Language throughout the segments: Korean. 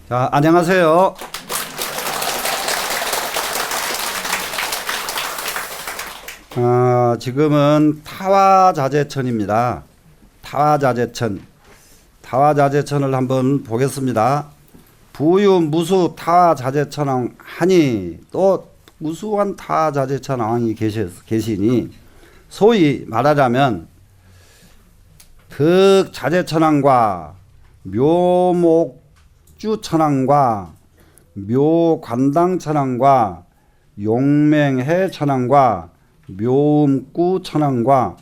자, 안녕하세요. 지금은 타화자재천입니다. 타화자재천. 타화자재천을 한번 보겠습니다. 부유무수 타화자재천왕하니 또 무수한 타화자재천왕이 계시니 소위 말하자면 득자재천왕과 묘목주천왕과 묘관당천왕과 용맹해천왕과 묘음구천왕과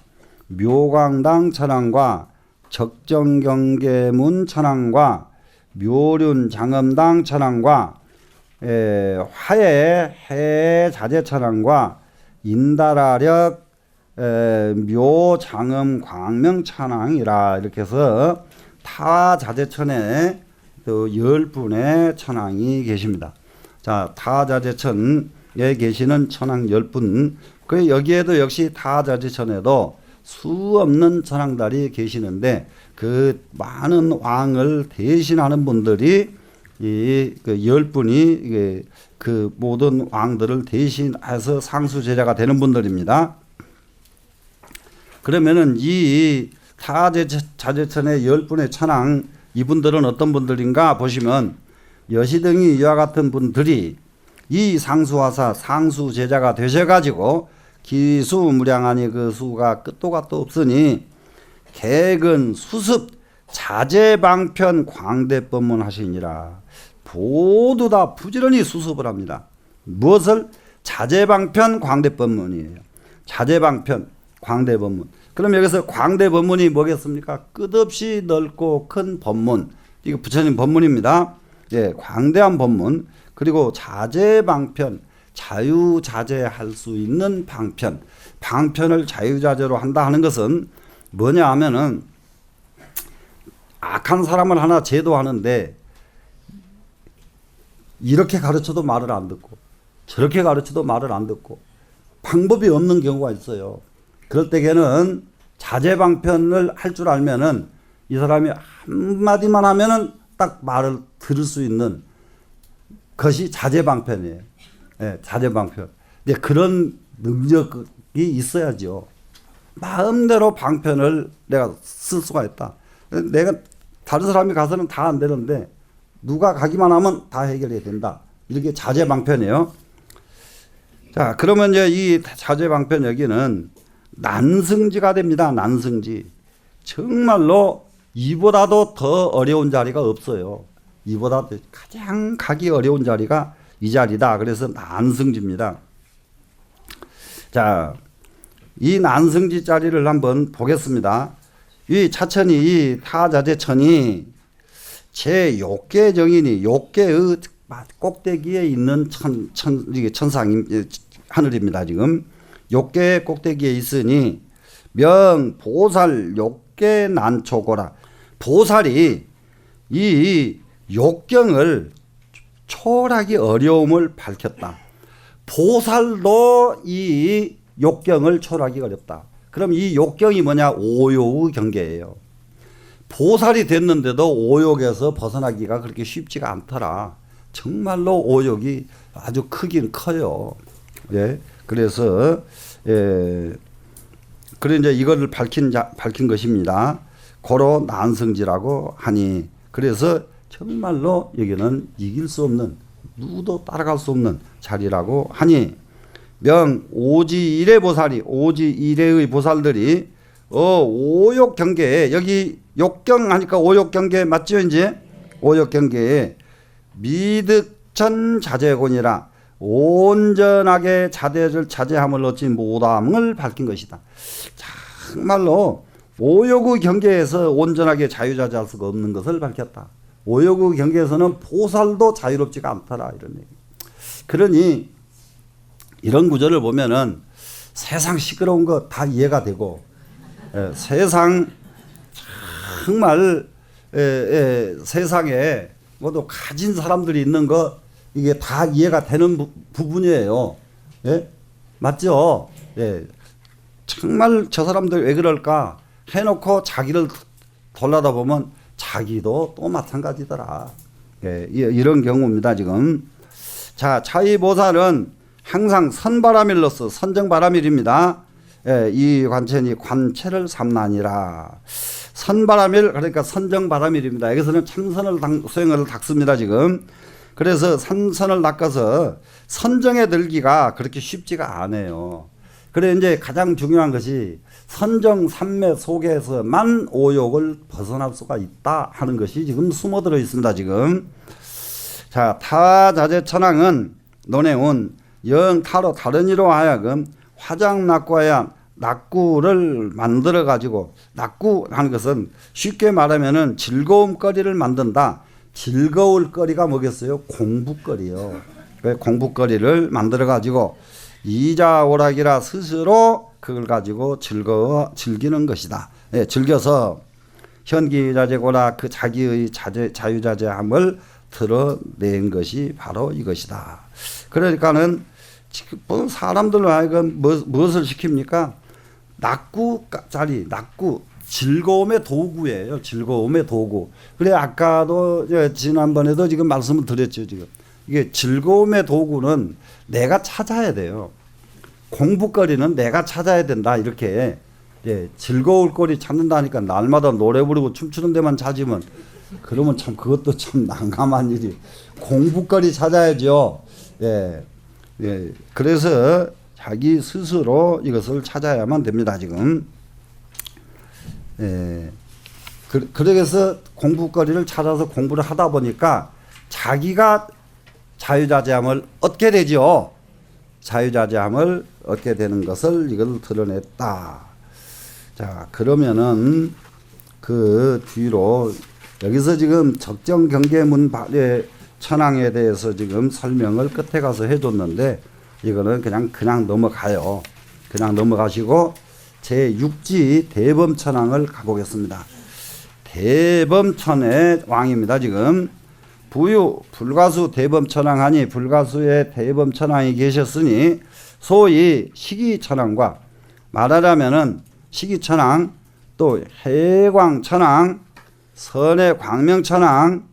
묘광당천왕과 적정경계문천왕과 묘륜장엄당천왕과 화해해자재천왕과 인달아력 묘장엄광명천왕이라 이렇게 해서 타화자재천에 또 10분의 천왕이 계십니다. 자, 타화자재천에 계시는 천왕 10분, 그 여기에도 역시 타화자재천에도 수 없는 천왕들이 계시는데 그 많은 왕을 대신하는 분들이 그 10분이 그 모든 왕들을 대신해서 상수제자가 되는 분들입니다. 그러면은 이 타화자재천의 10분의 천왕, 이분들은 어떤 분들인가 보시면 여시등이 이와 같은 분들이 이 상수화사 상수제자가 되셔가지고 기수무량하니 그 수가 끝도 갓도 없으니 개근 수습 자재방편 광대법문 하시니라. 모두 다 부지런히 수습을 합니다. 무엇을? 자재방편 광대법문이에요. 자재방편 광대법문. 그럼 여기서 광대법문이 뭐겠습니까? 끝없이 넓고 큰 법문. 이거 부처님 법문입니다. 예, 광대한 법문. 그리고 자재방편, 자유자재할 수 있는 방편. 방편을 자유자재로 한다 하는 것은 뭐냐 하면은 악한 사람을 하나 제도하는데 이렇게 가르쳐도 말을 안 듣고 저렇게 가르쳐도 말을 안 듣고 방법이 없는 경우가 있어요. 그럴 때에는 자재방편을 할 줄 알면은 이 사람이 한마디만 하면은 딱 말을 들을 수 있는 것이 자재방편이에요. 네, 자재방편. 근데 그런 능력이 있어야죠. 마음대로 방편을 내가 쓸 수가 있다. 내가 다른 사람이 가서는 다 안 되는데 누가 가기만 하면 다 해결해야 된다. 이렇게 자재방편이에요. 자, 그러면 이제 이 자재방편 여기는 난승지가 됩니다. 난승지. 정말로 이보다도 더 어려운 자리가 없어요. 이보다 가장 가기 어려운 자리가 이 자리다. 그래서 난승지입니다. 자, 이 난승지 자리를 한번 보겠습니다. 이 차천이, 이 타자재천이 제 욕계정인이 욕계의 꼭대기에 있는 이게 천상 하늘입니다. 지금 욕계 꼭대기에 있으니 명 보살 욕계 난초고라. 보살이 이 욕경을 초월하기 어려움을 밝혔다. 보살도 이 욕경을 초월하기 어렵다. 그럼 이 욕경이 뭐냐? 오욕의 경계예요. 보살이 됐는데도 오욕에서 벗어나기가 그렇게 쉽지가 않더라. 정말로 오욕이 아주 크긴 커요. 예. 그래서 그래 이제 이거를 밝힌 것입니다. 고로 난승지라고 하니, 그래서 정말로 여기는 이길 수 없는, 누구도 따라갈 수 없는 자리라고 하니, 명 오지 일의 보살이, 오지 일의 보살들이 오욕 경계에, 여기 욕경 하니까 오욕 경계 맞죠? 이제 오욕 경계에 미득천 자재곤이라 온전하게 자제함을 얻지 못함을 밝힌 것이다. 정말로 오욕의 경계에서 온전하게 자유자재할 수가 없는 것을 밝혔다. 오욕의 경계에서는 보살도 자유롭지가 않더라, 이런 얘기. 그러니 이런 구절을 보면은 세상 시끄러운 거 다 이해가 되고, 세상 정말 세상에 모두 가진 사람들이 있는 거 이게 다 이해가 되는 부분이에요. 예? 맞죠? 예. 정말 저 사람들 왜 그럴까 해놓고 자기를 돌아다 보면 자기도 또 마찬가지더라. 예, 이런 경우입니다, 지금. 자, 차의보살은 항상 선바라밀로서 선정바라밀입니다. 예, 이 관천이 관체를 삼나니라. 선바라밀, 그러니까 선정바라밀입니다. 여기서는 참선을 수행을 닦습니다, 지금. 그래서 선을 닦아서 선정에 들기가 그렇게 쉽지가 않아요. 그래 이제 가장 중요한 것이 선정 삼매 속에서만 오욕을 벗어날 수가 있다 하는 것이 지금 숨어들어 있습니다, 지금. 자, 타자재천왕은 논해온 영타로 다른 이로 하여금 화장낙구하여 낙구를 만들어 가지고, 낙구 하는 것은 쉽게 말하면은 즐거움거리를 만든다. 즐거울 거리가 뭐겠어요? 공부거리요. 공부거리를 만들어 가지고 이자오락이라 스스로 그걸 가지고 즐기는 것이다. 예, 즐겨서 현기자재고라 그 자기의 자유자재함을 드러낸 것이 바로 이것이다. 그러니까는 지금 사람들로 하여금 무엇을 시킵니까? 낙구짜리, 낙구, 즐거움의 도구예요. 즐거움의 도구. 그래, 아까도 지난번에도 지금 말씀을 드렸죠. 지금 이게 즐거움의 도구는 내가 찾아야 돼요. 공부거리는 내가 찾아야 된다. 이렇게 즐거울 거리 찾는다니까 날마다 노래 부르고 춤추는 데만 찾으면 그러면 참 그것도 참 난감한 일이. 공부거리 찾아야죠. 예, 예. 그래서 자기 스스로 이것을 찾아야만 됩니다, 지금. 예. 그래서 공부거리를 찾아서 공부를 하다 보니까 자기가 자유자재함을 얻게 되죠. 자유자재함을 얻게 되는 것을 이걸 드러냈다. 자, 그러면은 그 뒤로 여기서 지금 적정경계문 발의 천황에 대해서 지금 설명을 끝에 가서 해줬는데 이거는 그냥 넘어가요. 그냥 넘어가시고 제6지 대범천왕을 가보겠습니다. 대범천의 왕입니다. 지금 부유 불가수 대범천왕하니 불가수의 대범천왕이 계셨으니 소위 시기천왕과 말하자면은 시기천왕 또 해광천왕 선해광명천왕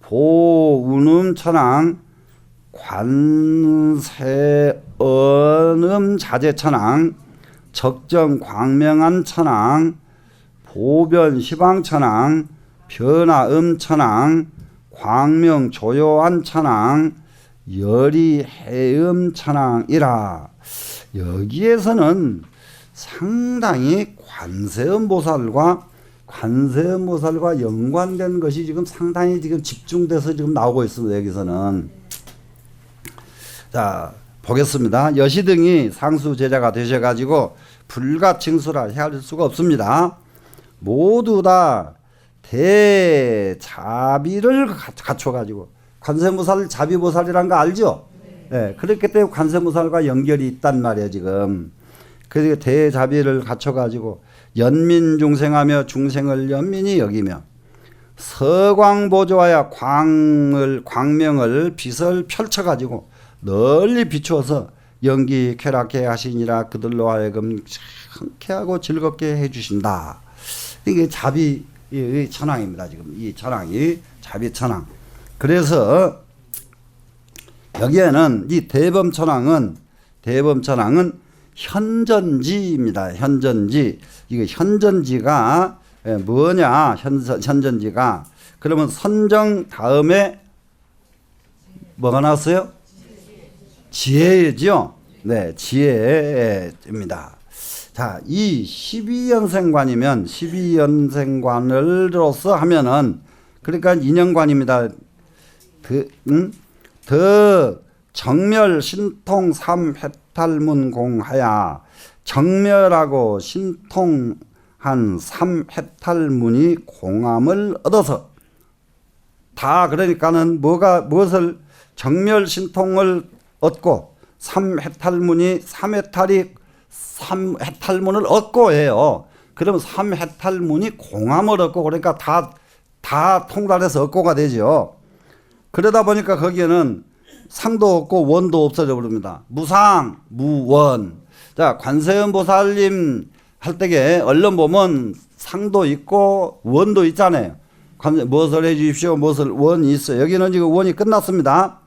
보운음천왕 관세언음자재천왕 적정광명한천왕 보변시방천왕 변화음천왕 광명조요한천왕 열이해음천왕이라. 여기에서는 상당히 관세음보살과 연관된 것이 지금 상당히 지금 집중돼서 지금 나오고 있습니다. 여기서는. 자, 보겠습니다. 여시등이 상수 제자가 되셔가지고 불가칭수라 할 수가 없습니다. 모두 다 대자비를 갖춰가지고, 관세무살 자비보살이란 거 알죠? 네. 그렇기 때문에 관세무살과 연결이 있단 말이에요, 지금. 그래서 대자비를 갖춰가지고 연민중생하며 중생을 연민히 여기며 서광보조하여 광명을 빛을 펼쳐가지고 널리 비추어서 연기 쾌락해 하시니라. 그들로 하여금 흔쾌하고 즐겁게 해주신다. 이게 자비의 천왕입니다. 지금 이 천왕이 자비천왕. 그래서 여기에는 이 대범천왕은 현전지입니다. 현전지. 이거 현전지가 뭐냐? 현전지가 그러면 선정 다음에 뭐가 나왔어요? 지혜죠. 네, 지혜입니다. 자, 이 12연생관이면 12연생관으로서 하면은 그러니까 인연관입니다. 더 정멸 신통 삼해탈문공하야. 정멸하고 신통한 삼해탈문이 공함을 얻어서 다. 그러니까는 무엇을 정멸 신통을 얻고 삼해탈문이 삼해탈문을 얻고 해요. 그러면 삼해탈문이 공함을 얻고, 그러니까 다 통달해서 얻고가 되죠. 그러다 보니까 거기에는 상도 없고 원도 없어져 버립니다. 무상, 무원. 자, 관세음보살님 할 때에 얼른 보면 상도 있고 원도 있잖아요. 무엇을 해 주십시오. 무엇을 원이 있어. 여기는 지금 원이 끝났습니다.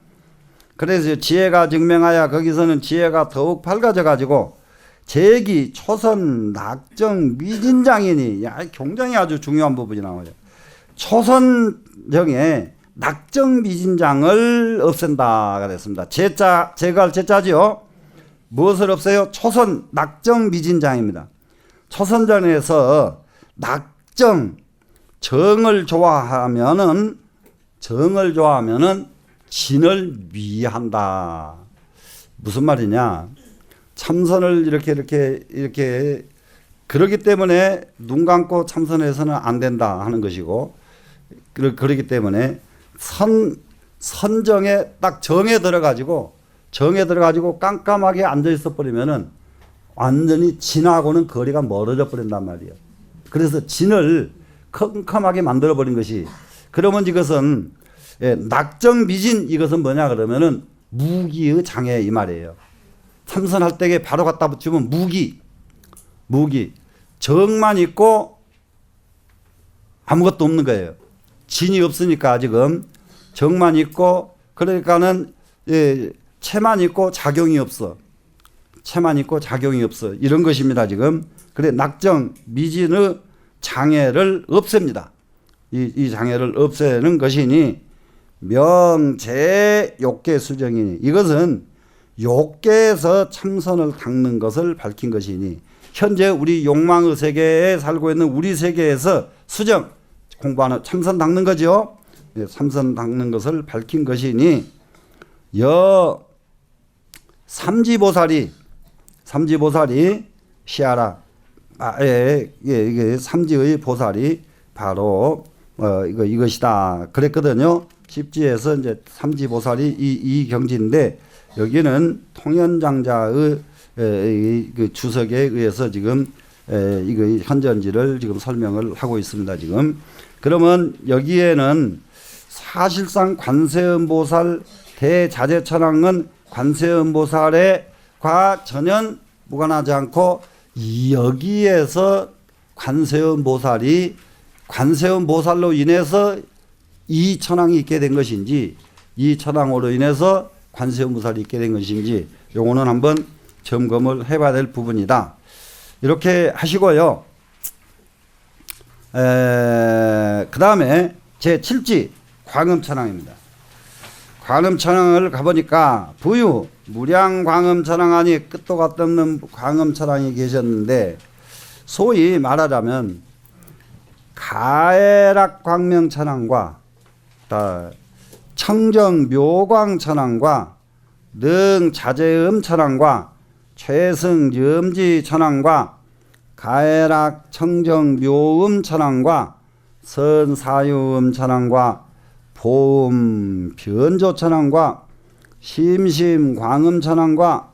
그래서 지혜가 증명하여 거기서는 지혜가 더욱 밝아져 가지고 제기, 초선, 낙정, 미진장이니, 야, 굉장히 아주 중요한 부분이 나와요. 초선정에 낙정, 미진장을 없앤다가 됐습니다. 제거할 제자지요. 무엇을 없애요? 초선, 낙정, 미진장입니다. 초선정에서 낙정, 정을 좋아하면은 진을 미한다. 무슨 말이냐? 참선을 이렇게 그러기 때문에 눈 감고 참선해서는 안 된다 하는 것이고, 그러기 때문에 선정에 딱 정에 들어가지고 깜깜하게 앉아 있어 버리면은 완전히 진하고는 거리가 멀어져 버린단 말이에요. 그래서 진을 컴컴하게 만들어 버린 것이, 그러면 이것은 낙정미진, 이것은 뭐냐 그러면은 무기의 장애 이 말이에요. 참선할 때에 바로 갖다 붙이면 무기 정만 있고 아무것도 없는 거예요. 진이 없으니까 지금 정만 있고, 그러니까는 체만 있고 작용이 없어. 이런 것입니다 지금. 그래 낙정 미진의 장애를 없앱니다. 이 장애를 없애는 것이니 명제 욕계 수정이니, 이것은 욕계에서 참선을 닦는 것을 밝힌 것이니, 현재 우리 욕망의 세계에 살고 있는 우리 세계에서 수정 공부하는 참선 닦는 거죠. 참선 닦는 것을 밝힌 것이니 삼지보살이 시하라. 이게 삼지의 보살이 바로 이것이다 그랬거든요. 십지에서 이제 삼지보살이 이 경지인데, 여기는 통연장자의 그 주석에 의해서 지금 이거 현전지를 지금 설명을 하고 있습니다. 지금 그러면 여기에는 사실상 관세음보살 대자재천왕은 관세음보살과 전혀 무관하지 않고, 여기에서 관세음보살로 인해서 이 천왕이 있게 된 것인지, 이 천왕으로 인해서 관세음보살이 있게 된 것인지, 요거는 한번 점검을 해봐야 될 부분이다. 이렇게 하시고요. 그 다음에 제7지 광음천왕입니다. 광음천왕을 가보니까 부유 무량광음천왕하니 끝도 갔도 없는 광음천왕이 계셨는데, 소위 말하자면 가해락광명천왕과 청정묘광천왕과 능자재음천왕과 최승염지천왕과 가해락 청정묘음천왕과 선사유음천왕과 보음변조천왕과 심심광음천왕과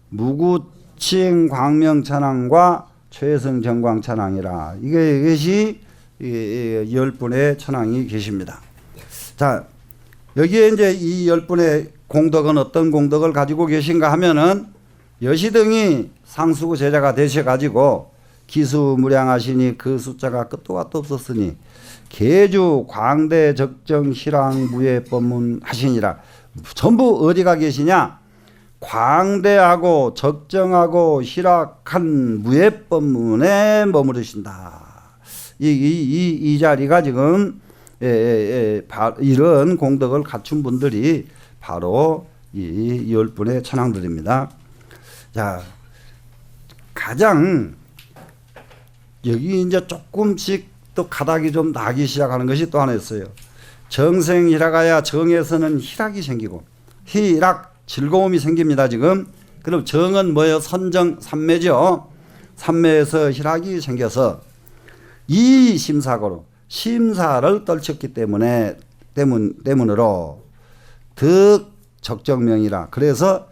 무구칭광명천왕과 최승정광천왕이라, 이것이 10분의 천왕이 계십니다. 자, 여기에 이제 이 10분의 공덕은 어떤 공덕을 가지고 계신가 하면은, 여시등이 상수구 제자가 되셔가지고 기수무량하시니 그 숫자가 끝도 같도 없었으니 계주 광대 적정 희랑 무예 법문 하시니라. 전부 어디가 계시냐? 광대하고 적정하고 희락한 무예 법문에 머무르신다. 이 자리가 지금 이런 공덕을 갖춘 분들이 바로 이 10분의 천왕들입니다. 자, 가장 여기 이제 조금씩 또 가닥이 좀 나기 시작하는 것이 또 하나 있어요. 정생희락하야 정에서는 희락이 생기고, 희락 즐거움이 생깁니다 지금. 그럼 정은 뭐예요? 선정 삼매죠. 삼매에서 희락이 생겨서 이 심사고로 심사를 떨쳤기 때문으로 득 적정명이라, 그래서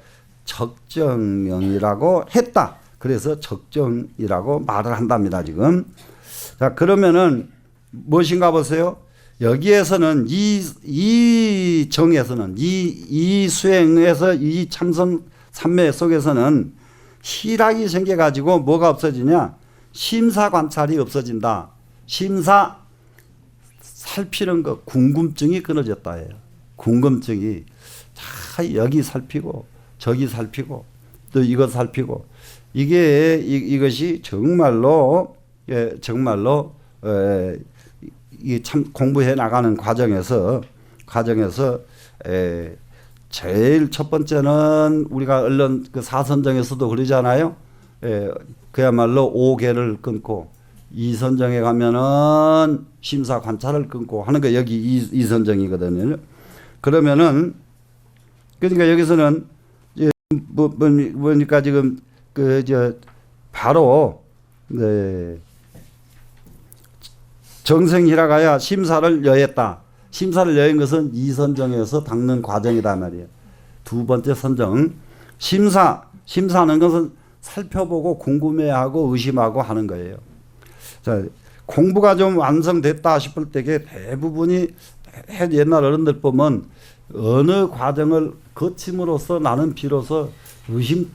적정명이라고 했다. 그래서 적정이라고 말을 한답니다 지금. 자, 그러면은 무엇인가 보세요. 여기에서는 이 정에서는 이 수행에서 이 참선 삼매 속에서는 희락이 생겨 가지고 뭐가 없어지냐? 심사 관찰이 없어진다. 심사 살피는 거 궁금증이 끊어졌다예요. 궁금증이 자 여기 살피고 저기 살피고 또 이것 살피고 이것이 정말로 정말로 이 참 공부해 나가는 과정에서 제일 첫 번째는 우리가 얼른 그 사선정에서도 그러잖아요. 그야말로 오개를 끊고 이선정에 가면은 심사 관찰을 끊고 하는 거 여기 이선정이거든요. 그러면은 그러니까 여기서는 뭐니까 지금 바로 정생희라가야 심사를 여했다. 심사를 여한 것은 이선정에서 닦는 과정이다 말이에요. 두 번째 선정. 심사하는 것은 살펴보고 궁금해하고 의심하고 하는 거예요. 자, 공부가 좀 완성됐다 싶을 때에 대부분이 옛날 어른들 보면 어느 과정을 거침으로써 나는 비로소 의심이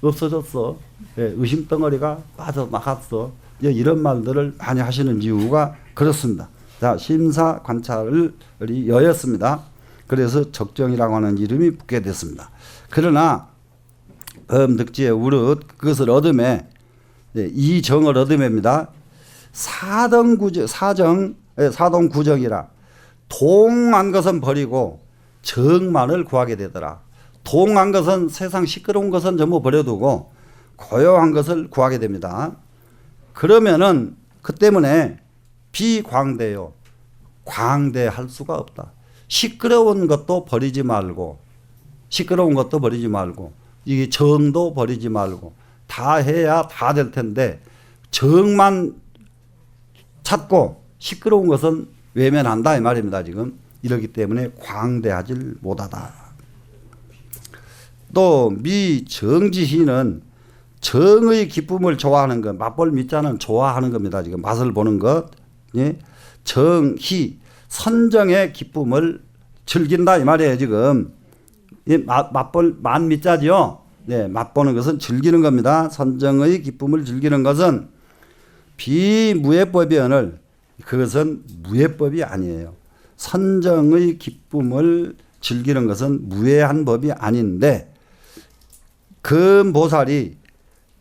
없어졌어. 의심 덩어리가 빠져나갔어. 이런 말들을 많이 하시는 이유가 그렇습니다. 자, 심사 관찰을 여였습니다. 그래서 적정이라고 하는 이름이 붙게 됐습니다. 그러나 득지의 우릇 그것을 얻음에 이 정을 얻음입니다. 사동 구정이라 동한 것은 버리고 정만을 구하게 되더라. 동한 것은 세상 시끄러운 것은 전부 버려두고 고요한 것을 구하게 됩니다. 그러면은 그 때문에 비광대요. 광대할 수가 없다. 시끄러운 것도 버리지 말고 이게 정도 버리지 말고 다 해야 다 될 텐데 정만 찾고 시끄러운 것은 외면한다 이 말입니다. 지금 이러기 때문에 광대하질 못하다. 또 미정지희는 정의 기쁨을 좋아하는 것, 맛볼 미자는 좋아하는 겁니다. 지금 맛을 보는 것. 예? 정희, 선정의 기쁨을 즐긴다 이 말이에요. 지금 맛볼 만미자죠. 네, 맛보는 것은 즐기는 겁니다. 선정의 기쁨을 즐기는 것은 비무예법이언을 그것은 무예법이 아니에요. 선정의 기쁨을 즐기는 것은 무예한 법이 아닌데 금보살이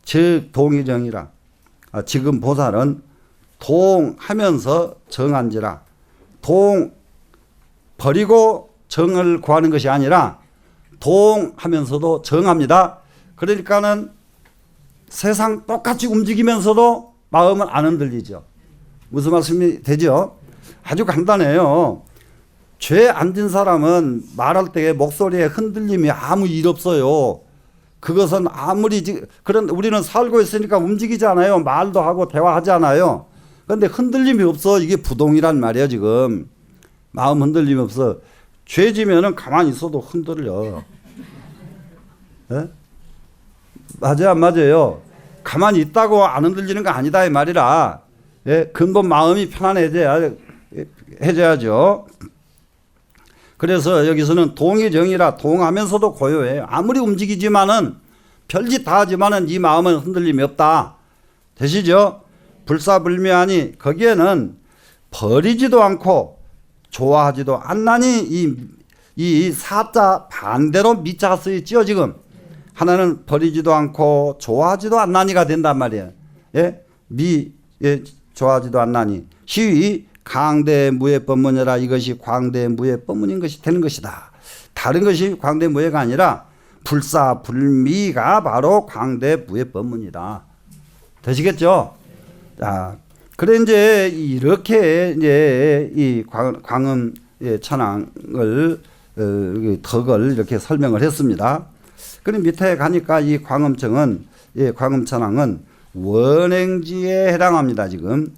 즉 동의정이라 지금 보살은 동하면서 정한지라 동 버리고 정을 구하는 것이 아니라 동하면서도 정합니다. 그러니까는 세상 똑같이 움직이면서도 마음은 안 흔들리죠. 무슨 말씀이 되죠? 아주 간단해요. 죄 안 진 사람은 말할 때 목소리에 흔들림이 아무 일 없어요. 그것은 아무리 그런 우리는 살고 있으니까 움직이잖아요. 말도 하고 대화하잖아요. 그런데 흔들림이 없어. 이게 부동이란 말이야 지금. 마음 흔들림이 없어. 죄 지면은 가만히 있어도 흔들려. 네? 맞아요, 안 맞아요? 가만히 있다고 안 흔들리는 거 아니다 이 말이라. 예? 근본 마음이 편안해져야죠. 그래서 여기서는 동의정이라 동하면서도 고요해요. 아무리 움직이지만은 별짓 다 하지만은 이 마음은 흔들림이 없다. 되시죠? 불사불미하니 거기에는 버리지도 않고 좋아하지도 않나니 이 사자 반대로 미자가 쓰였지요 지금. 하나는 버리지도 않고 좋아하지도 않나니가 된단 말이에요. 예? 좋아하지도 않나니 시위 강대무예법문이라 이것이 광대무예법문인 것이 되는 것이다. 다른 것이 광대무예가 아니라 불사불미가 바로 광대무예법문이다. 되시겠죠? 자, 그래 이제 이렇게 이제 이 광음 천왕을 덕을 이렇게 설명을 했습니다. 그럼 밑에 가니까 이 광음청은 광음천왕은 원행지에 해당합니다. 지금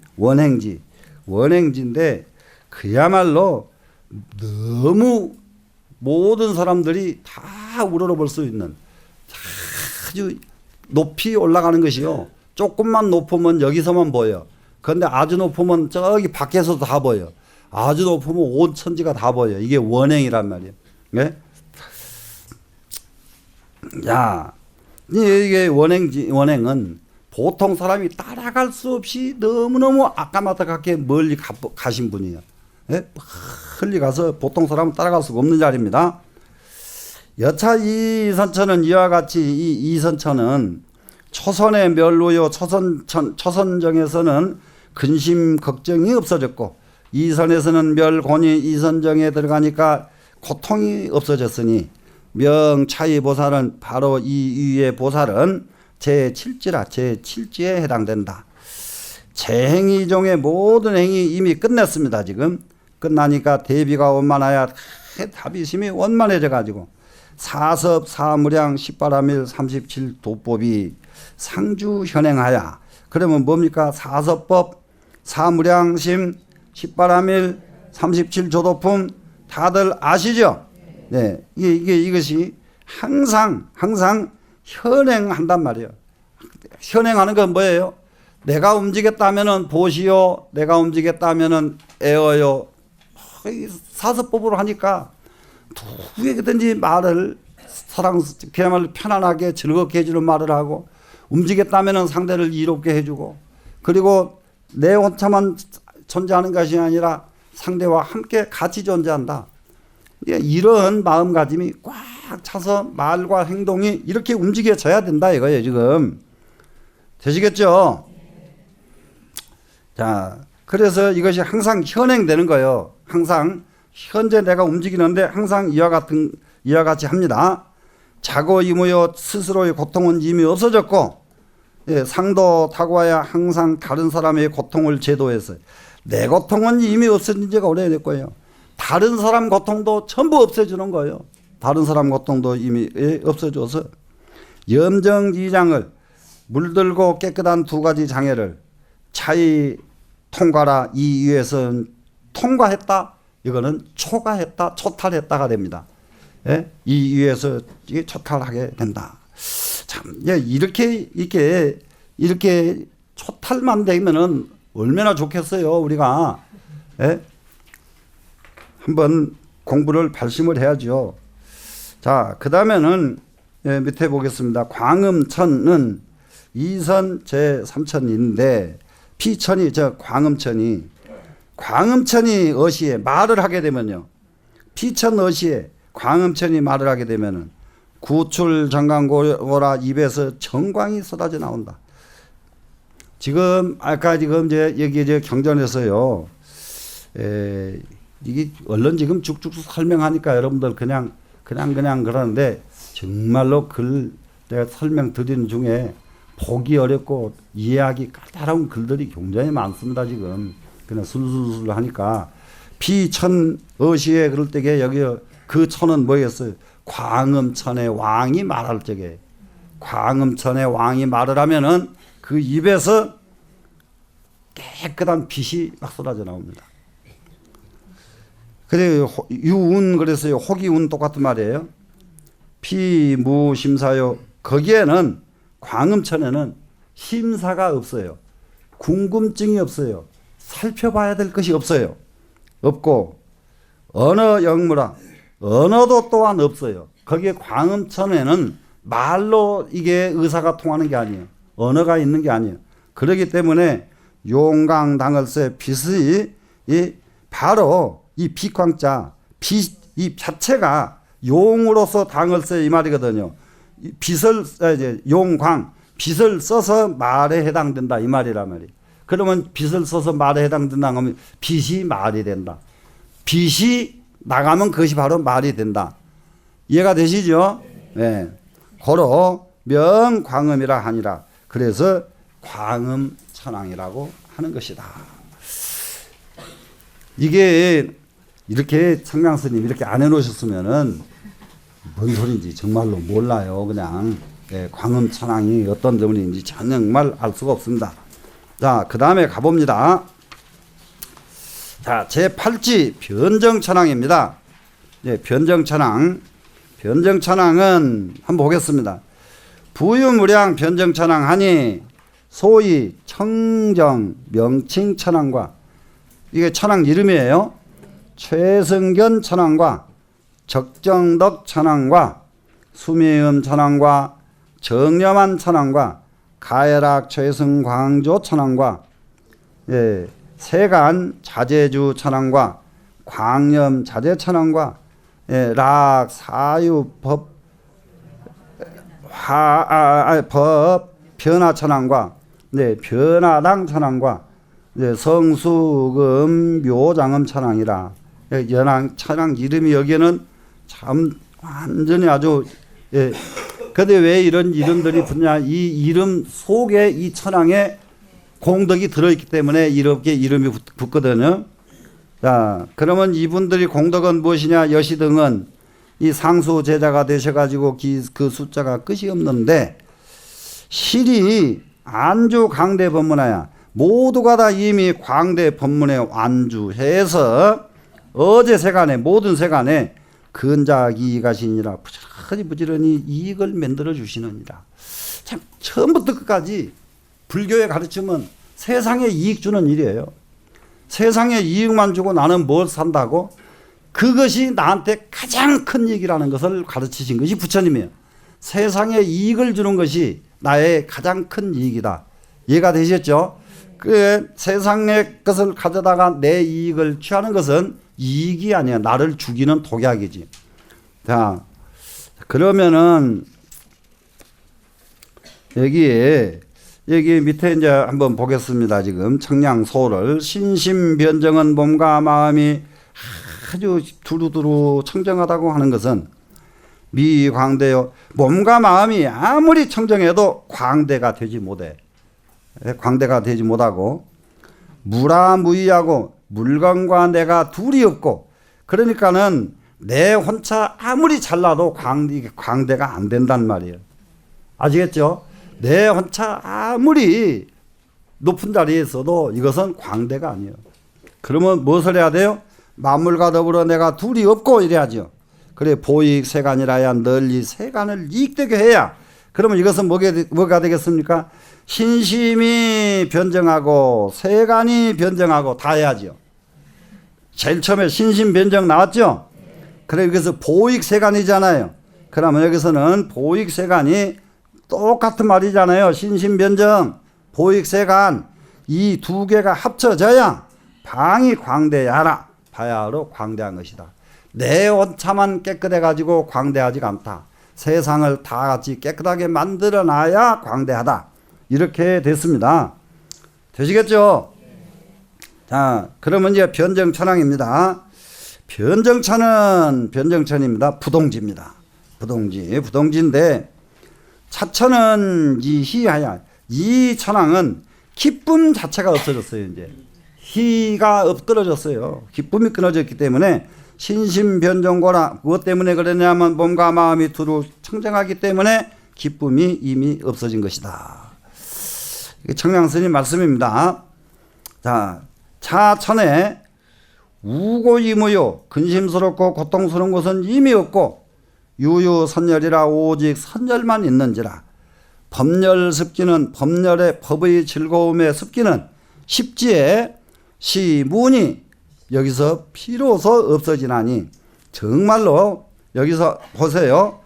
원행지인데 그야말로 너무 모든 사람들이 다 우러러볼 수 있는 아주 높이 올라가는 것이요. 조금만 높으면 여기서만 보여. 그런데 아주 높으면 저기 밖에서도 다 보여. 아주 높으면 온 천지가 다 보여. 이게 원행이란 말이에요. 네? 자, 이게 원행은 보통 사람이 따라갈 수 없이 너무너무 아까마다하게 멀리 가신 분이에요. 예? 멀리 가서 보통 사람은 따라갈 수가 없는 자리입니다. 여차 이선천은 이와 같이 이 이선천은 초선의 멸로요 초선정에서는 근심 걱정이 없어졌고 이선에서는 멸곤이 이선정에 들어가니까 고통이 없어졌으니 명차의 보살은 바로 이 위의 보살은 제7지라 제7지에 해당된다. 제행위 중에 모든 행위 이미 끝냈습니다. 지금 끝나니까 대비가 원만하여 답이심이 원만해져 가지고 사섭 사무량 18암일 37 도법이 상주 현행하야. 그러면 뭡니까? 사섭법 사무량심 18암일 37 조도품 다들 아시죠? 네, 이것이 항상 현행한단 말이에요. 현행하는 건 뭐예요? 내가 움직였다면은 보시오, 내가 움직였다면은 애어요. 사서법으로 하니까 누구에게든지 말을 그야말로 편안하게 즐겁게 해주는 말을 하고 움직였다면은 상대를 이롭게 해주고 그리고 내 혼자만 존재하는 것이 아니라 상대와 함께 같이 존재한다. 이런 마음가짐이 꽉 차서 말과 행동이 이렇게 움직여져야 된다 이거예요. 지금 되시겠죠? 자, 그래서 이것이 항상 현행되는 거예요. 항상 현재 내가 움직이는데 항상 이와 같이 합니다. 자고 이무여 스스로의 고통은 이미 없어졌고 상도 타고와야 항상 다른 사람의 고통을 제도해서 내 고통은 이미 없어진 지가 오래됐고요. 다른 사람 고통도 전부 없애주는 거예요. 다른 사람 고통도 이미 없어져서 염정이장을 물들고 깨끗한 두 가지 장애를 차이 통과라 이 위에서는 통과했다. 이거는 초과했다, 초탈했다가 됩니다. 예? 이 위에서 이게 초탈하게 된다. 참, 이렇게 초탈만 되면은 얼마나 좋겠어요, 우리가. 예? 한번 공부를 발심을 해야죠. 자, 그 다음에는 밑에 보겠습니다. 광음천은 이선 제3천인데 피천이 광음천이 어시에 말을 하게 되면요. 피천 어시에 광음천이 말을 하게 되면은 구출 정강고라 입에서 정광이 쏟아져 나온다. 지금 이제 여기 경전에서요. 이게 얼른 지금 쭉쭉 설명하니까 여러분들 그냥 그러는데 정말로 내가 설명드리는 중에 보기 어렵고 이해하기 까다로운 글들이 굉장히 많습니다. 지금 그냥 술술술 하니까 피천 어시에 그럴 때에 여기 그 천은 뭐였어요? 광음천의 왕이 말할 적에 광음천의 왕이 말을 하면은 그 입에서 깨끗한 빛이 막 쏟아져 나옵니다. 그래요. 유운 그랬어요. 혹이운 똑같은 말이에요. 피무심사요. 거기에는 광음천에는 심사가 없어요. 궁금증이 없어요. 살펴봐야 될 것이 없어요. 없고 언어 영무라 언어도 또한 없어요. 거기에 광음천에는 말로 이게 의사가 통하는 게 아니에요. 언어가 있는 게 아니에요. 그렇기 때문에 용광당을세 빛이 바로 이 빛광자 이 자체가 용으로서 당을세 이 말이거든요. 빛을 용광 빛을 써서 말에 해당된다 이 말이란 말이에요. 그러면 빛을 써서 말에 해당된다 하면 빛이 말이 된다. 빛이 나가면 그것이 바로 말이 된다. 이해가 되시죠? 네. 고로 명광음이라 하니라. 그래서 광음천왕이라고 하는 것이다. 이게 이렇게 청량스님 이렇게 안 해놓으셨으면은 뭔 소리인지 정말로 몰라요. 그냥 광음천왕이 어떤 점인지 정말 알 수가 없습니다. 자, 그 다음에 가봅니다. 자, 제8지 변정천왕입니다. 변정천왕. 변정천왕은 한번 보겠습니다. 부유무량 변정천왕 하니 소위 청정 명칭천왕과 이게 천왕 이름이에요. 최승견 천왕과 적정덕 천왕과 수미음 천왕과 정렴한 천왕과 가해락 최승 광조 천왕과 세간 자제주 천왕과 광염 자제 천왕과 락 사유 법 변화 천왕과 변화당 천왕과 성수금 묘장음 천왕이라 연왕 천왕 이름이 여기에는 참 완전히 아주 근데 왜 이런 이름들이 붙냐? 이 이름 속에 이 천왕의 공덕이 들어있기 때문에 이렇게 이름이 붙거든요. 자, 그러면 이분들이 공덕은 무엇이냐? 여시등은 이 상수 제자가 되셔가지고 그 숫자가 끝이 없는데 실이 안주 강대 법문하야 모두가 다 이미 광대 법문에 안주해서 어제 세간에 모든 세간에 근작이익하시니라 부지런히 이익을 만들어 주시느니라. 참 처음부터 끝까지 불교의 가르침은 세상에 이익 주는 일이에요. 세상에 이익만 주고 나는 뭘 산다고? 그것이 나한테 가장 큰 이익이라는 것을 가르치신 것이 부처님이에요. 세상에 이익을 주는 것이 나의 가장 큰 이익이다. 이해가 되셨죠? 그 세상의 것을 가져다가 내 이익을 취하는 것은 이익이 아니야. 나를 죽이는 독약이지. 자, 그러면은 여기 밑에 이제 한번 보겠습니다. 지금 청량소를 신심변정은 몸과 마음이 아주 두루두루 청정하다고 하는 것은 미광대요. 몸과 마음이 아무리 청정해도 광대가 되지 못해. 광대가 되지 못하고 무라무이하고 물건과 내가 둘이 없고 그러니까는 내 혼자 아무리 잘나도 광대가 안 된단 말이에요. 아시겠죠? 내 혼자 아무리 높은 자리에 있어도 이것은 광대가 아니에요. 그러면 무엇을 해야 돼요? 만물과 더불어 내가 둘이 없고 이래야죠. 그래 보익 세간이라야 널리 세간을 이익되게 해야. 그러면 이것은 뭐가 되겠습니까? 신심이 변정하고 세간이 변정하고 다 해야죠. 제일 처음에 신심 변정 나왔죠? 그래 여기서 보익 세간이잖아요. 그러면 여기서는 보익 세간이 똑같은 말이잖아요. 신심 변정, 보익 세간 이 두 개가 합쳐져야 방이 광대하라. 바야흐로 광대한 것이다. 내 혼자만 깨끗해 가지고 광대하지 않다. 세상을 다 같이 깨끗하게 만들어 놔야 광대하다. 이렇게 됐습니다. 되시겠죠? 자, 그러면 이제 변정천왕입니다. 변정천입니다. 부동지입니다. 부동지인데 차천은 이 희하야. 이 천왕은 기쁨 자체가 없어졌어요. 이제 희가 떨어졌어요. 기쁨이 끊어졌기 때문에 신심변정고라. 무엇 때문에 그러냐면 몸과 마음이 두루 청정하기 때문에 기쁨이 이미 없어진 것이다. 이게 청량스님 말씀입니다. 자, 차천에 우고이무요 근심스럽고 고통스러운 것은 이미 없고 유유선열이라 오직 선열만 있는지라. 법열 습기는 법열의 법의 즐거움의 습기는 십지에 시문이 여기서 비로소 없어지나니 정말로 여기서 보세요.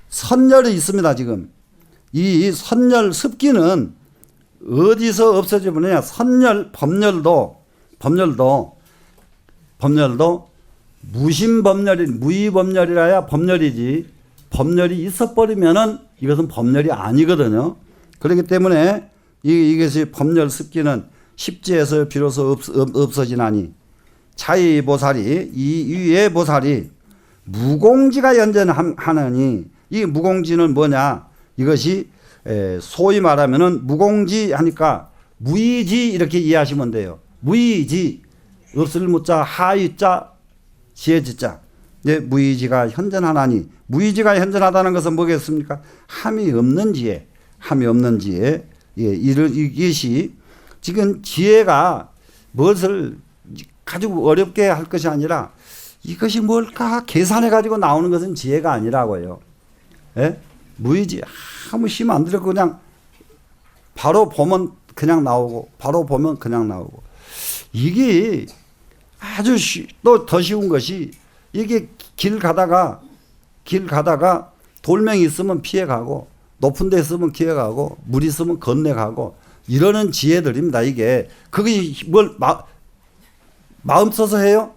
선열이 있습니다. 지금 이 선열 습기는 어디서 없어지느냐? 선열 법열도 무심법열이 무의법열이라야 법열이지. 법열이 있어버리면은 이것은 법열이 아니거든요. 그렇기 때문에 이것이 법열 습기는 십지에서 비로소 없어지나니 차이보살이 이 위의 보살이 무공지가 연전하느니 이 무공지는 뭐냐? 이것이 소위 말하면은 무공지 하니까 무의지 이렇게 이해하시면 돼요. 무의지 없을 무자 하의자 지혜지자 무의지가 현전하나니 무의지가 현전하다는 것은 뭐겠습니까? 함이 없는 지혜 이것이 지금 지혜가 무엇을 가지고 어렵게 할 것이 아니라 이것이 뭘까 계산해 가지고 나오는 것은 지혜가 아니라고요. 무의지 아무 힘 안 들어 그냥 바로 보면 그냥 나오고 이게 아주 또 더 쉬운 것이 이게 길 가다가 돌멩이 있으면 피해 가고 높은 데 있으면 기어가고 물 있으면 건너가고 이러는 지혜들입니다. 이게 그게 뭘 마음 써서 해요?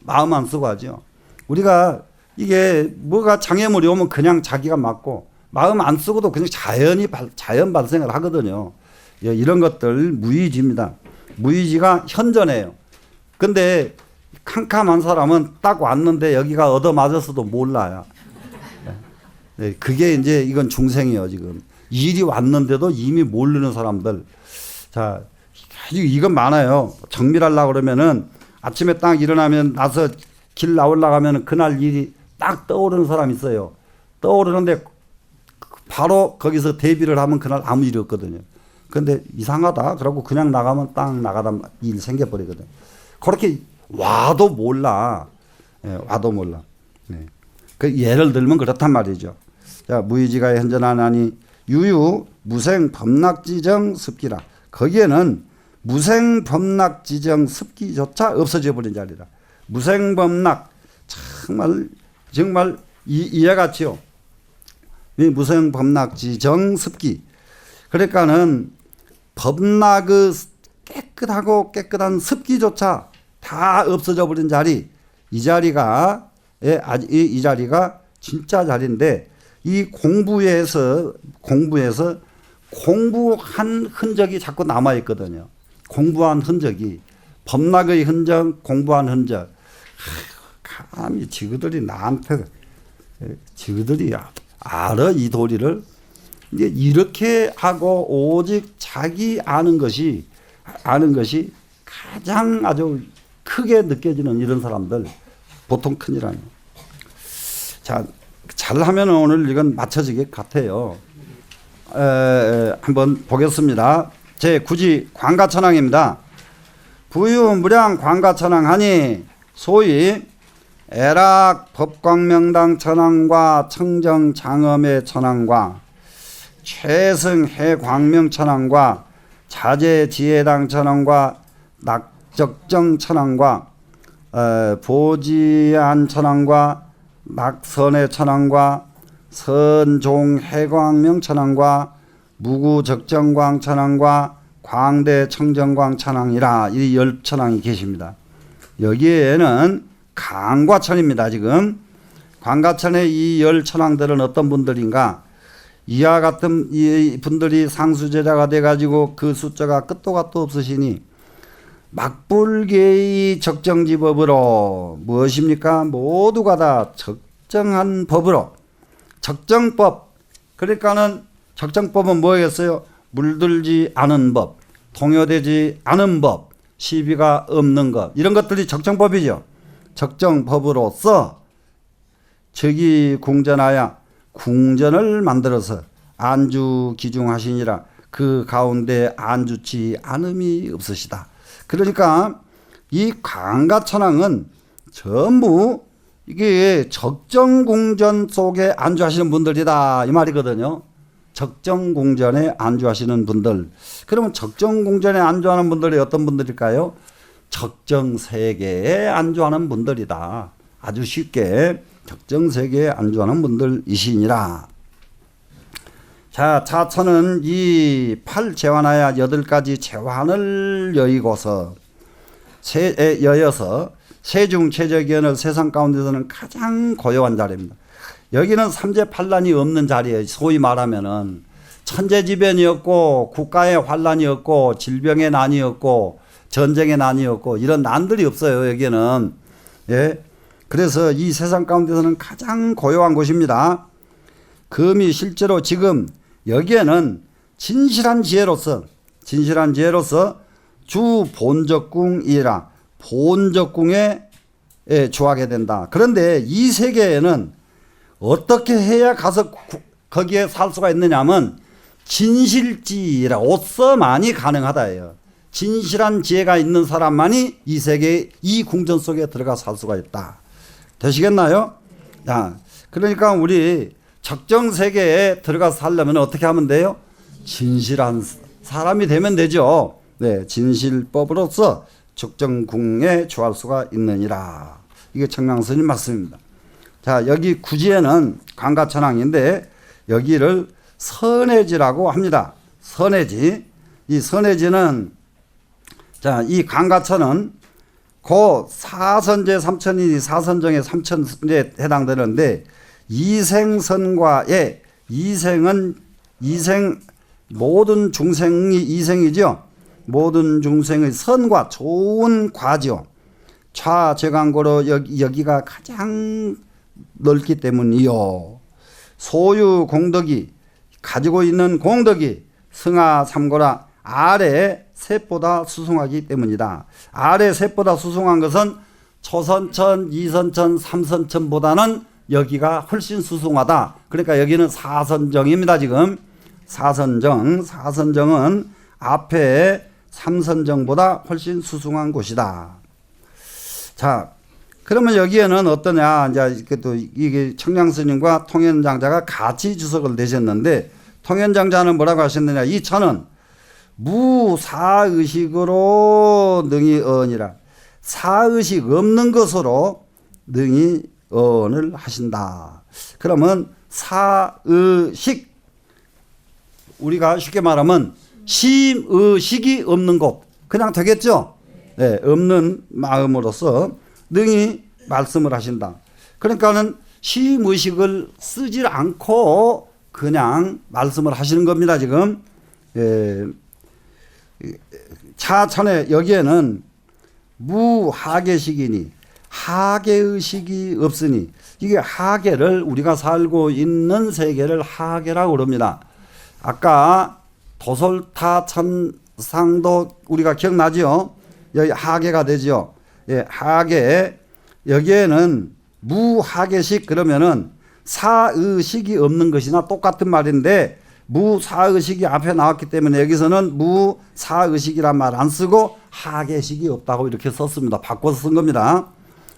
마음 안 쓰고 하죠. 우리가 이게 뭐가 장애물이 오면 그냥 자기가 맞고 마음 안 쓰고도 그냥 자연 발생을 하거든요. 예, 이런 것들 무의지입니다. 무의지가 현전해요. 근데 캄캄한 사람은 딱 왔는데 여기가 얻어맞았어도 몰라요. 네, 그게 이제 이건 중생이에요, 지금. 일이 왔는데도 이미 모르는 사람들. 자, 이건 많아요. 정밀하려고 그러면은 아침에 딱 일어나면 나서 길 나오려고 하면 그날 일이 딱 떠오르는 사람이 있어요. 떠오르는데 바로 거기서 대비를 하면 그날 아무 일이 없거든요. 근데 이상하다. 그러고 그냥 나가면 딱 나가다 일 생겨버리거든. 그렇게 와도 몰라. 예, 와도 몰라. 네. 그 예를 들면 그렇단 말이죠. 자, 무의지가 현전하나니 유유 무생 범락지정 습기라. 거기에는 무생 범락 지정 습기조차 없어져 버린 자리라. 무생 범락 정말 이해같이요. 이 무생 범락 지정 습기. 그러니까는 범락의 깨끗하고 깨끗한 습기조차 다 없어져 버린 자리. 이 자리가 이 자리가 진짜 자리인데 이 공부에서 공부한 흔적이 자꾸 남아 있거든요. 공부한 흔적이 범락의 흔적, 공부한 흔적. 감히 지그들이 나한테 지그들이 알아 이 도리를. 이제 이렇게 하고 오직 자기 아는 것이 가장 아주 크게 느껴지는 이런 사람들 보통 큰일 아니에요. 자, 잘하면 오늘 이건 맞춰질 것 같아요. 한번 보겠습니다. 제9지 광가천왕입니다. 부유무량 광가천왕하니 소위 애락 법광명당 천왕과 청정장엄의 천왕과 최승해광명 천왕과 자제지혜당 천왕과 낙적정 천왕과 보지안 천왕과 낙선의 천왕과 선종해광명 천왕과 무구적정광 천왕과 광대 청정광 천왕이라 이 10천왕이 계십니다. 여기에는 강과천입니다. 지금 광가천의 이 10천왕들은 어떤 분들인가? 이와 같은 이 분들이 상수제자가 돼가지고 그 숫자가 끝도 갓도 없으시니 막불계의 적정지법으로 무엇입니까? 모두가 다 적정한 법으로 적정법. 그러니까는 적정법은 뭐겠어요? 물들지 않은 법, 동요되지 않은 법, 시비가 없는 것, 이런 것들이 적정법이죠. 적정법으로서 적이 궁전하여 궁전을 만들어서 안주 기중하시니라. 그 가운데 안주치 않음이 없으시다. 그러니까 이 광가천왕은 전부 이게 적정궁전 속에 안주하시는 분들이다 이 말이거든요. 적정궁전에 안주하시는 분들. 그러면 적정궁전에 안주하는 분들이 어떤 분들일까요? 적정세계에 안주하는 분들이다. 아주 쉽게 적정세계에 안주하는 분들이시니라. 자, 자천은 이 8재환하여 8가지 재환을 여의고서 여여서 세중체적위원을 세상 가운데서는 가장 고요한 자리입니다. 여기는 삼재팔란이 없는 자리예요. 소위 말하면은 천재지변이었고 국가의 환란이었고 질병의 난이었고 전쟁의 난이었고 이런 난들이 없어요. 여기는. 예. 그래서 이 세상 가운데서는 가장 고요한 곳입니다. 금이 실제로 지금 여기에는 진실한 지혜로서 주 본적궁이라 본적궁에 주하게 된다. 그런데 이 세계에는 어떻게 해야 가서 거기에 살 수가 있느냐면 진실지라 옷서만이 가능하다예요. 진실한 지혜가 있는 사람만이 이 세계 이 궁전 속에 들어가 살 수가 있다. 되시겠나요? 자, 그러니까 우리 적정 세계에 들어가서 살려면 어떻게 하면 돼요? 진실한 사람이 되면 되죠. 네, 진실법으로서 적정궁에 주할 수가 있느니라. 이게 청량스님 말씀입니다. 자, 여기 구지에는 광가천왕인데 여기를 선해지라고 합니다. 선해지. 이 선해지는 자, 이 강가천은 고 사선제 삼천이니 사선정의 삼천에 해당되는데 이생선과의 이생은 이생 모든 중생이 이생이죠. 모든 중생의 선과 좋은 과죠. 좌제강고로 여기가 가장 넓기 때문이요. 소유 공덕이 가지고 있는 공덕이 승하 삼고라 아래 셋보다 수승하기 때문이다. 아래 셋보다 수승한 것은 초선천, 이선천, 삼선천보다는 여기가 훨씬 수승하다. 그러니까 여기는 사선정입니다. 지금 사선정은 앞에 삼선정보다 훨씬 수승한 곳이다. 자, 그러면 여기에는 어떠냐? 이제 또 이게 청량스님과 통현장자가 같이 주석을 내셨는데 통현장자는 뭐라고 하셨느냐? 이 천은 무사의식으로 능히 언이라. 사의식 없는 것으로 능히 언을 하신다. 그러면 사의식, 우리가 쉽게 말하면 심의식이 없는 것. 그냥 되겠죠? 네, 없는 마음으로서 능히 말씀을 하신다. 그러니까는 심의식을 쓰질 않고 그냥 말씀을 하시는 겁니다. 지금. 차천에 여기에는 무하계식이니 하계의식이 없으니 이게 하계를 우리가 살고 있는 세계를 하계라고 그럽니다. 아까 도솔타천상도 우리가 기억나죠? 여기 하계가 되죠. 예, 하계 여기에는 무하계식 그러면은 사의식이 없는 것이나 똑같은 말인데 무사의식이 앞에 나왔기 때문에 여기서는 무사의식이란 말 안 쓰고 하계식이 없다고 이렇게 썼습니다. 바꿔서 쓴 겁니다.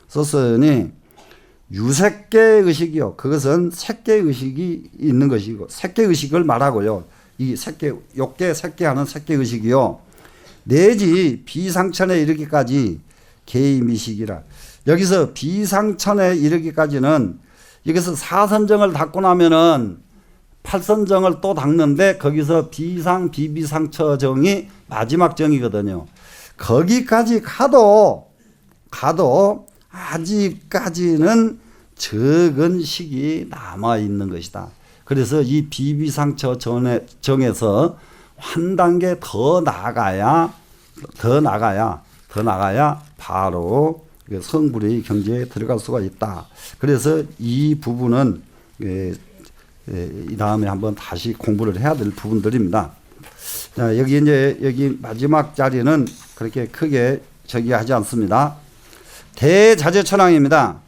썼으니 유색계의식이요. 그것은 색계의식이 있는 것이고 색계의식을 말하고요. 이 색계, 욕계, 색계하는 색계의식이요. 내지 비상천에 이르기까지 개의미식이라. 여기서 비상천에 이르기까지는 여기서 사선정을 닦고 나면은 팔선정을 또 닦는데 거기서 비상 비비상처정이 마지막 정이거든요. 거기까지 가도 아직까지는 적은 식이 남아 있는 것이다. 그래서 이 비비상처 정에서 한 단계 더 나가야 바로 성불의 경지에 들어갈 수가 있다. 그래서 이 부분은 이 다음에 한번 다시 공부를 해야 될 부분들입니다. 자, 여기 마지막 자리는 그렇게 크게 하지 않습니다. 대자재천왕입니다.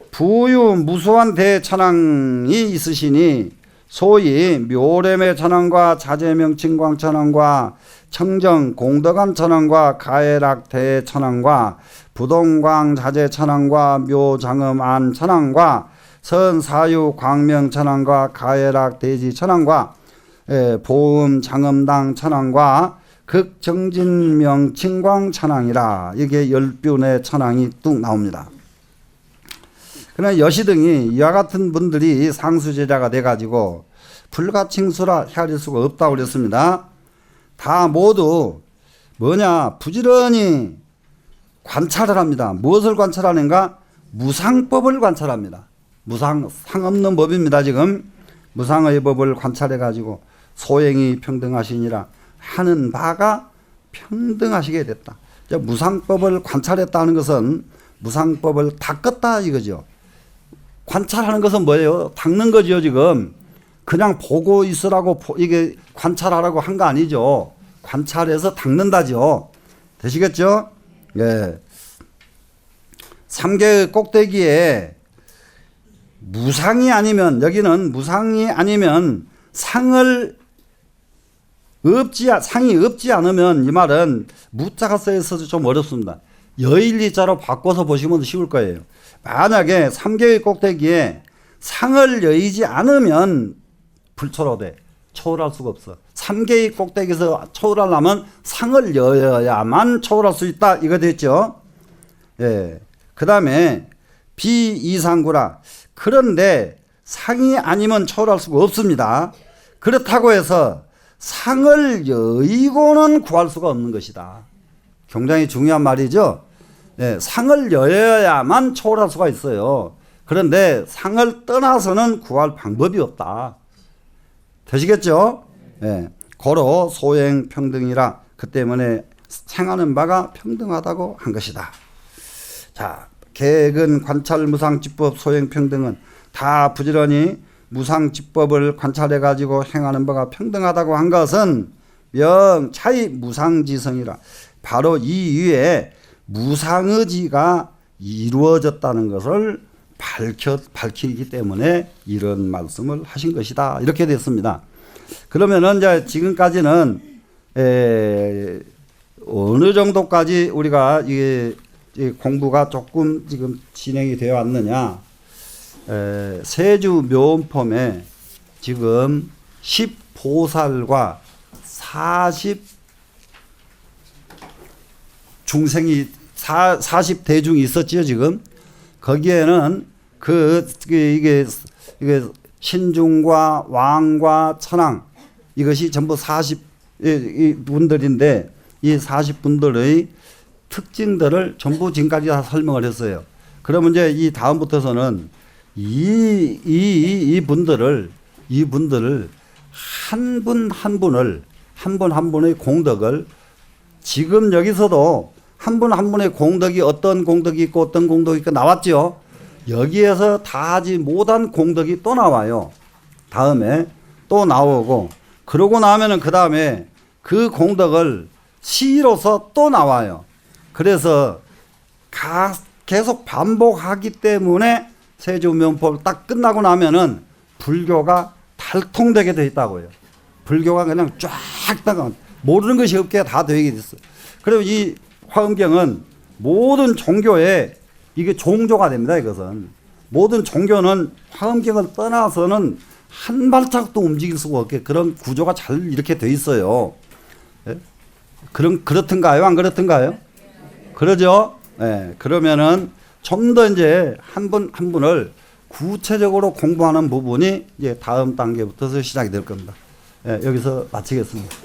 부유 무수한 대천왕이 있으시니 소위 묘래매 천왕과 자재명칭광 천왕과 청정 공덕한 천왕과 가해락 대천왕과 부동광 자재 천왕과 묘장음안 천왕과 선사유 광명 천왕과 가해락 대지 천왕과 보음 장음당 천왕과 극정진명 칭광 천왕이라 이게 10뼘의 천왕이 뚝 나옵니다. 그러나 여시등이 이와 같은 분들이 상수제자가 돼가지고 불가칭수라 헤아릴 수가 없다고 그랬습니다. 다 모두 부지런히 관찰을 합니다. 무엇을 관찰하는가? 무상법을 관찰합니다. 상없는 법입니다. 지금 무상의 법을 관찰해가지고 소행이 평등하시니라 하는 바가 평등하시게 됐다. 무상법을 관찰했다는 것은 무상법을 닦았다 이거죠. 관찰하는 것은 뭐예요? 닦는 거죠. 지금 그냥 보고 있으라고 이게 관찰하라고 한 거 아니죠. 관찰해서 닦는다죠. 되시겠죠? 예. 삼계의 꼭대기에 무상이 아니면 여기는 무상이 아니면 상이 없지 않으면 이 말은 무자가 써있어서 좀 어렵습니다. 여일리자로 바꿔서 보시면 쉬울 거예요. 만약에 삼계의 꼭대기에 상을 여의지 않으면 불초로돼. 초월할 수가 없어. 삼계의 꼭대기에서 초월하려면 상을 여야만 초월할 수 있다. 이거 됐죠? 예. 그 다음에 비이상구라. 그런데 상이 아니면 초월할 수가 없습니다. 그렇다고 해서 상을 여의고는 구할 수가 없는 것이다. 굉장히 중요한 말이죠. 네, 상을 여야만 초월할 수가 있어요. 그런데 상을 떠나서는 구할 방법이 없다. 되시겠죠? 네, 고로 소행평등이라 그 때문에 생하는 바가 평등하다고 한 것이다. 자, 계획은 관찰 무상지법 소행평등은 다 부지런히 무상지법을 관찰해 가지고 행하는 바가 평등하다고 한 것은 명차이 무상지성이라 바로 이 위에 무상의지가 이루어졌다는 것을 밝히기 때문에 이런 말씀을 하신 것이다. 이렇게 됐습니다. 그러면은 이제 지금까지는 어느 정도까지 우리가 이게 공부가 조금 지금 진행이 되어 왔느냐. 세주 묘원품에 지금 10보살과 40 중생이 40대중이 있었지요, 지금. 거기에는 이게 신중과 왕과 천왕 이것이 전부 40분들인데 이 40분들의 특징들을 전부 지금까지 다 설명을 했어요. 그러면 이제 이 다음부터서는 이 분들을 한 분 한 분의 공덕을 지금 여기서도 한 분 한 분의 공덕이 어떤 공덕이 있고 어떤 공덕이 있고 나왔죠. 여기에서 다 하지 못한 공덕이 또 나와요. 다음에 또 나오고 그러고 나면은 그 다음에 그 공덕을 시로서 또 나와요. 그래서 계속 반복하기 때문에 세조면법 딱 끝나고 나면은 불교가 달통되게 돼 있다고요. 불교가 그냥 쫙 다가 모르는 것이 없게 다 되게 됐어요. 그리고 이 화엄경은 모든 종교에 이게 종조가 됩니다. 이것은 모든 종교는 화엄경을 떠나서는 한 발짝도 움직일 수가 없게 그런 구조가 잘 이렇게 돼 있어요. 예? 그렇든가요? 안 그렇든가요? 그러죠? 예. 그러면은 좀 더 이제 한 분 한 분을 구체적으로 공부하는 부분이 이제 다음 단계부터서 시작이 될 겁니다. 예, 여기서 마치겠습니다.